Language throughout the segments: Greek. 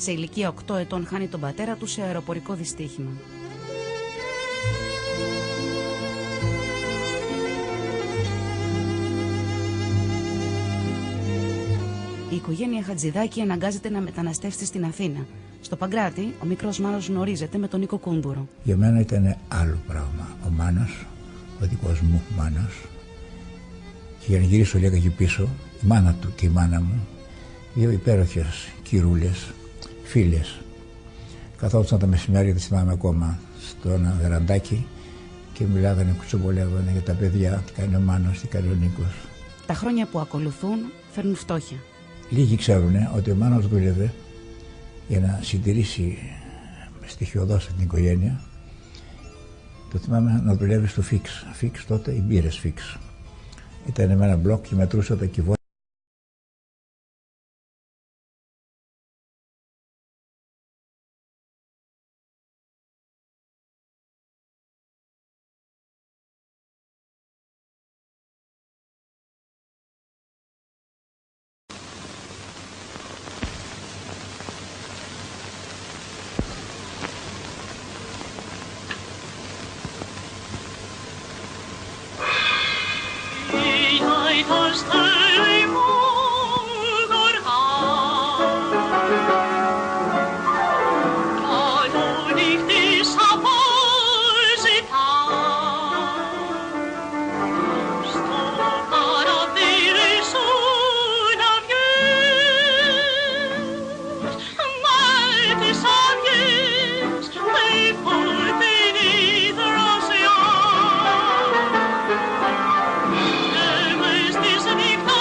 Σε ηλικία 8 ετών χάνει τον πατέρα του σε αεροπορικό δυστύχημα. Η οικογένεια Χατζηδάκη αναγκάζεται να μεταναστεύσει στην Αθήνα. Στο Παγκράτη, ο μικρός Μάνος γνωρίζεται με τον Νίκο Κούνδουρο. Για μένα ήταν άλλο πράγμα. Ο Μάνος, ο δικός μου Μάνος, και για να γυρίσω λίγα εκεί πίσω, η μάνα του και η μάνα μου, δύο υπέροχες κυρούλες, φίλες. Καθόντουσαν τα μεσημέρια, δεν θυμάμαι ακόμα, στο ένα βεραντάκι και μιλάγανε, κουτσομπολεύανε για τα παιδιά, τι κάνει ο Μάνος, τι κάνει ο Νίκος. Τα χρόνια που ακολουθούν φέρνουν φτώχεια. Λίγοι ξέρουν ότι ο Μάνος δούλευε για να συντηρήσει στοιχειοδός την οικογένεια. Το θυμάμαι να δουλεύει στο Φίξ. Φίξ τότε, οι μπύρες Φίξ. Ήταν με ένα μπλοκ και μετρούσε τα κυβότια. Victor!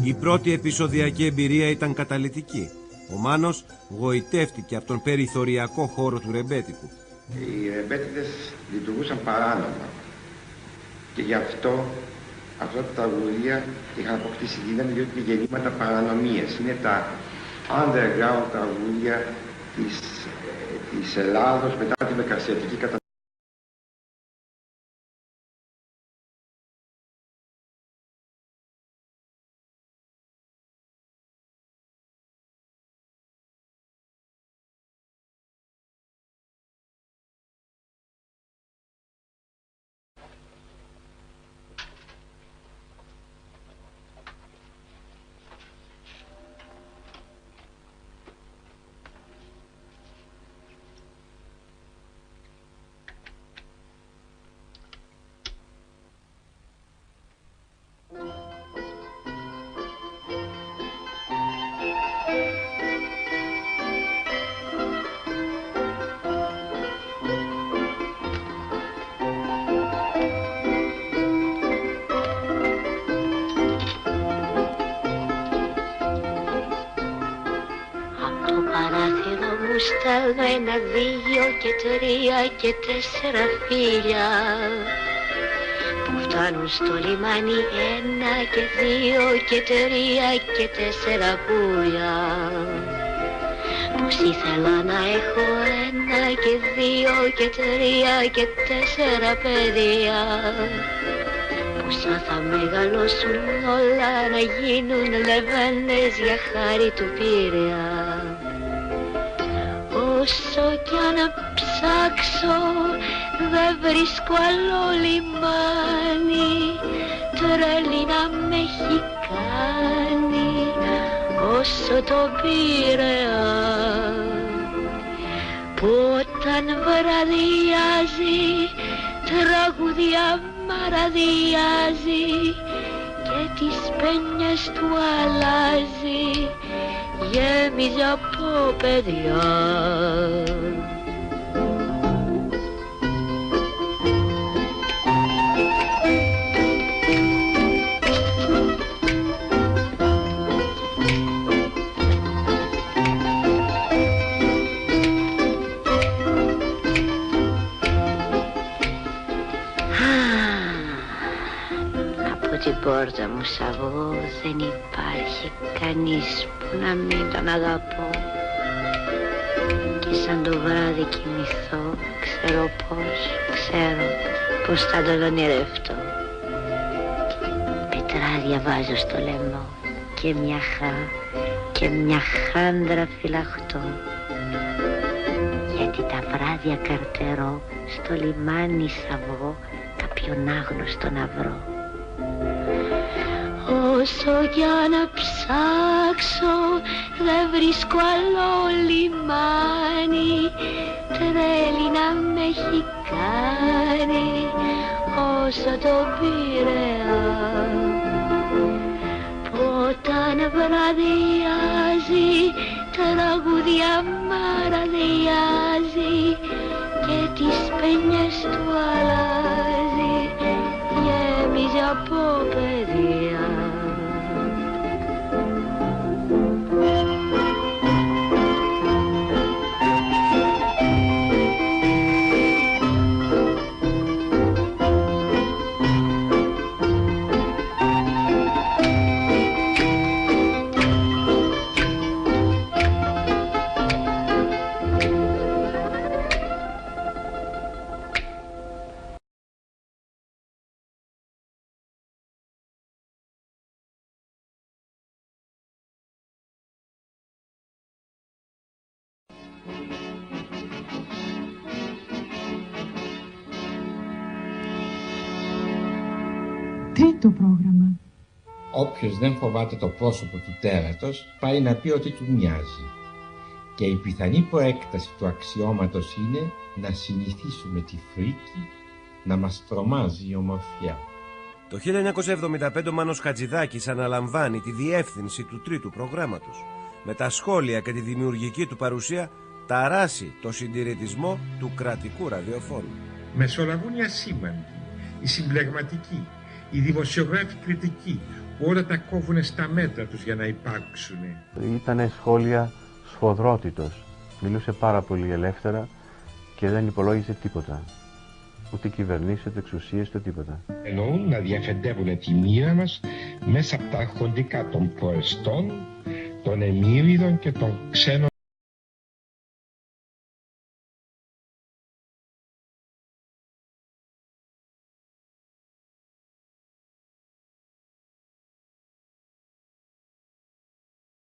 Η πρώτη επεισοδιακή εμπειρία ήταν καταλυτική. Ο Μάνος γοητεύτηκε από τον περιθωριακό χώρο του ρεμπέτικου. Οι ρεμπέτιδες λειτουργούσαν παράνομα και γι' αυτό αυτά τα τραγούδια είχαν αποκτήσει δύναμη, διότι είναι γεννήματα παρανομίες. Είναι τα underground τραγούδια της Ελλάδος μετά την Εκκλησιαστική καταστροφή. Στέλνω 1, 2 και 3 και 4 φίλια που φτάνουν στο λιμάνι, 1 και 2 και 3 και 4 πουλιά. Πως ήθελα να έχω 1 και 2 και 3 και 4 παιδιά. Πόσα θα μεγαλώσουν όλα να γίνουν λεβένες για χάρη του Πειραιά. Όσο κι αν ψάξω δεν βρίσκω άλλο λιμάνι, τρέλη να με έχει κάνει όσο το Πειραιά. Που όταν βραδιάζει τραγουδιά μαραδιάζει και τις πένιες του αλλάζει, γέμιζε από παιδιά. Από την πόρτα μου σαβώ δεν υπάρχει κανείς που να μην τον αγαπώ. Και σαν το βράδυ κοιμηθώ, ξέρω πως θα τον ονειρευτώ. Πετράδια βάζω στο λαιμό και μια χάντρα φυλαχτώ. Γιατί τα βράδια καρτερώ στο λιμάνι σαβώ κάποιον άγνωστο να βρω. Όσο για να ψάξω δεν βρίσκω άλλο λιμάνι, τρέλη να με έχει κάνει όσο το Πειραιά. Που όταν βραδιάζει τραγουδιά μαραδιάζει και τις πένιες του αλλάζει, γέμιζε από παιδιά. Τρίτο πρόγραμμα. Όποιος δεν φοβάται το πρόσωπο του τέρατος πάει να πει ότι του μοιάζει. Και η πιθανή προέκταση του αξιώματος είναι να συνηθίσουμε τη φρίκη να μας τρομάζει η ομορφιά. Το 1975 ο Μάνος Χατζηδάκης αναλαμβάνει τη διεύθυνση του τρίτου προγράμματος. Με τα σχόλια και τη δημιουργική του παρουσία ταράσει το συντηρητισμό του κρατικού ραδιοφώνου. Μεσολαβούν οι ασήμαντοι, οι συμπλεγματικοί, οι δημοσιογράφοι κριτικοί, που όλα τα κόβουνε στα μέτρα τους για να υπάρξουν. Ήτανε σχόλια σφοδρότητος. Μιλούσε πάρα πολύ ελεύθερα και δεν υπολόγιζε τίποτα. Ούτε κυβερνήσεις, ούτε εξουσίες, ούτε τίποτα. Εννοούν να διαφεντεύουν τη μοίρα μας μέσα από τα αρχοντικά των προεστών, των εμμύριδων και των ξένων